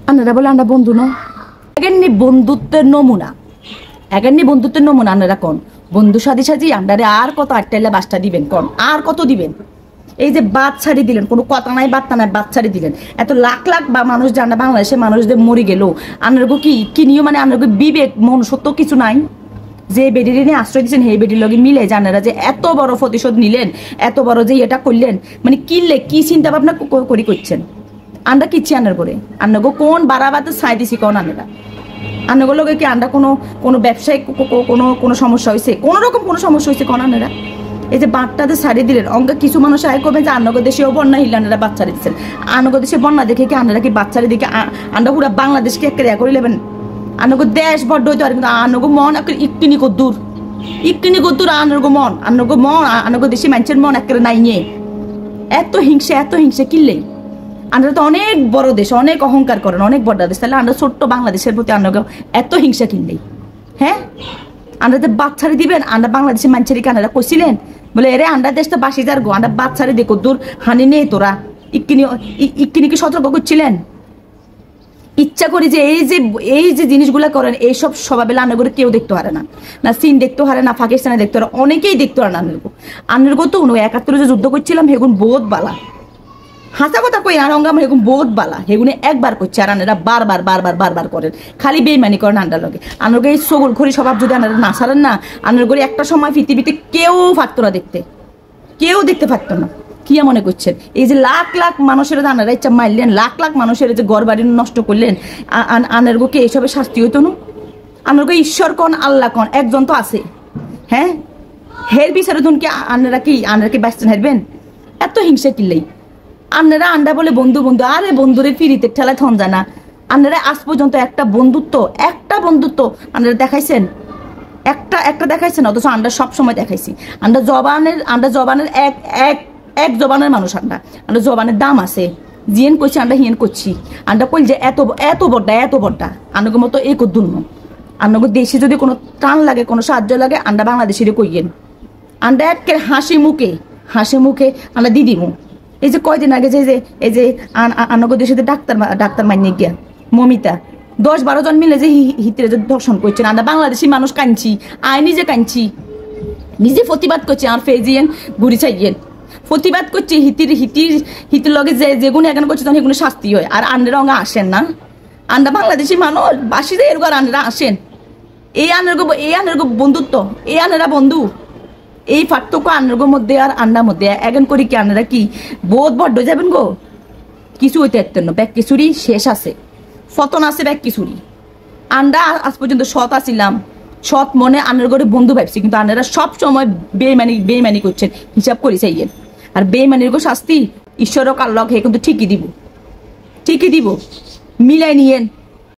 আনারা বলে আমরা বন্ধু ন একেননি বন্ধুত্বের নমুনা আনারা কোন বন্ধু সাথে সাথে আন্ডারে আর কত আটটাইলে বাসটা দিবেন কোন আর কত দিবেন এই যে বাদ ছাড়ি দিলেন কোনো কথা নাই বার্তা নাই বাদ ছাড়ি দিলেন এত লাখ লাখ বা মানুষ জানা বাংলাদেশে মানুষদের মরে গেল আনারগো কি নিয়ম মানে আনারগো বিবেক মন সত্য কিছু নাই যে বেডির নিয়ে আশ্রয় দিচ্ছেন সেই বেডির লগে মিলে জানারা যে এত বড় প্রতিশোধ নিলেন এত বড় যে এটা করলেন মানে কিনলে কি চিন্তা ভাবনা করি করছেন আন্ডা কিচ্ছি আনার করে আন্নাগো কোন বাড়াবাতে ছাই দিছি কোন আনেরা আন্নাগো লগে কি আন্ডা কোনো ব্যবসায়িক কোনো সমস্যা হয়েছে কোনো রকম কোনো সমস্যা হয়েছে কোন আনেরা এই যে বাচ্চাদের ছাড়িয়ে দিলেন অঙ্কা কিছু মানুষ আয় করবেন যে আন্নাগো দেশেও বন্যা হিলানেরা বাচ্চা দিচ্ছেন আন্নাগো দেশে বন্যা দেখে কি আন্নারা কি বাচ্চারা দিকে আন্ডা পুরা বাংলাদেশকে একটা করে নেবেন আনগো দেশ বড্ড হইতে পারে কিন্তু আনগো মন ইকটিনি কদ্দুর আনগো মন আনগো দেশি মানুষের মন একেবারে নাই নিয়ে এত হিংসে কিনলেই আমরা তো অনেক বড় দেশ অনেক অহংকার করেন অনেক বড় দেশ তাহলে আমরা ছোট্ট বাংলাদেশের প্রতি আনগো এত হিংসা কিনলেই হ্যাঁ আমরা যে বাচ্চারে দিবেন আমরা বাংলাদেশের মানুষের কানারা কইছিলেন বলে এরে আমরা দেশটা বাসি যার গো আমরা বাচ্চারে দেখো দূর হানি নেই তোরা ইকিনি কি সতর্ক করছিলেন ইচ্ছা করি যে এই যে জিনিসগুলা করেন এইসব স্বভাবে আনারগো কেউ দেখতে পারে না চীন দেখতে পারে না পাকিস্তানে দেখতে পারে অনেকেই দেখতে পারে না আনারগো তো ৭১ যে যুদ্ধ করছিলাম হেগুন বহুত বালা হাসা কথা কই আরঙ্গাম হেগুন বহুত বালা হেগুনে একবার করছে আর আনারা বারবার করেন খালি বেইমানি করেন আন্ডার লগে আনারগো এই সগল ঘড়ি স্বভাব যদি আনারা না ছাড়েন না আনারগো একটা সময় পৃথিবীতে কেউ পারতো না কেউ দেখতে পারতো না কি মনে করছেন এই যে লাখ লাখ মানুষের আনারা ইচ্ছা মারলেন লাখ লাখ মানুষের যে ঘর বাড়ি নষ্ট করলেন আনারগোকে এইসবের শাস্তি হইতো না আনারগো ঈশ্বর কন আল্লাহ কন একজন তো আছে হ্যাঁ হের বিচারে কি আনারাকে ব্যস্ত হারবেন এত হিংসা কিনলেই আনারা আন্ডা বলে বন্ধু আরে বন্ধুরে ফিরিতে ঠেলা থন জানা আনারা আজ পর্যন্ত একটা বন্ধুত্ব আনারা দেখাইছেন একটা দেখাইছেন অথচ আমরা সবসময় দেখাইছি আমরা জবানের এক জবানের মানুষ আমরা জবানের দাম আছে জিয়েন করছি আমরা হিয়েন করছি আমরা কই যে এত বড়টা আনগো মতো এই কদ্দুন আনগো দেশে যদি কোনো টান লাগে কোনো সাহায্য লাগে আমরা বাংলাদেশের কইয়েন আমরা একের হাসি মুখে আমরা দিদিমু এই যে কয়দিন আগে যে এই যে আনগো দেশে ডাক্তার মাইনে গিয়া মমিতা ১০-১২ জন মিলে যে হিতরে যে দর্শন করছেন আমরা বাংলাদেশি মানুষ কাঁদছি নিজে কাঁদছি নিজে প্রতিবাদ করছি আর ফেজিয়েন ঘুরি চাইয়েন প্রতিবাদ করছি হিতির লগে যেগুলো এখানে করছে তখন এগুলো শাস্তি হয় আর আন্ডারা অঙ্গা আসেন না আন্ডা বাংলাদেশি মানুষ বাসি যে এরকম আন্ডারা আসেন এই আনারগো বন্ধুত্ব এই আনারা বন্ধু এই পার্থক্য আনারগোর মধ্যে আর আন্ডার মধ্যে এখন করি কি আনারা কি বহুত বড্ড যাবেন গো কিছু হইতে পারতেন না ব্যাগ কিছুরই শেষ আছে ফতন আছে ব্যাগ কিছুরই আন্ডা আজ পর্যন্ত সৎ মনে আনারগোরে বন্ধু ভাবছি কিন্তু আনারা সব সময় বেইমানি করছেন হিসাব করে চাইয়েন আর বেইমানির গো শাস্তি ঈশ্বরও কাল লগ হে কিন্তু ঠিকই দিব মিলাই নিয়েন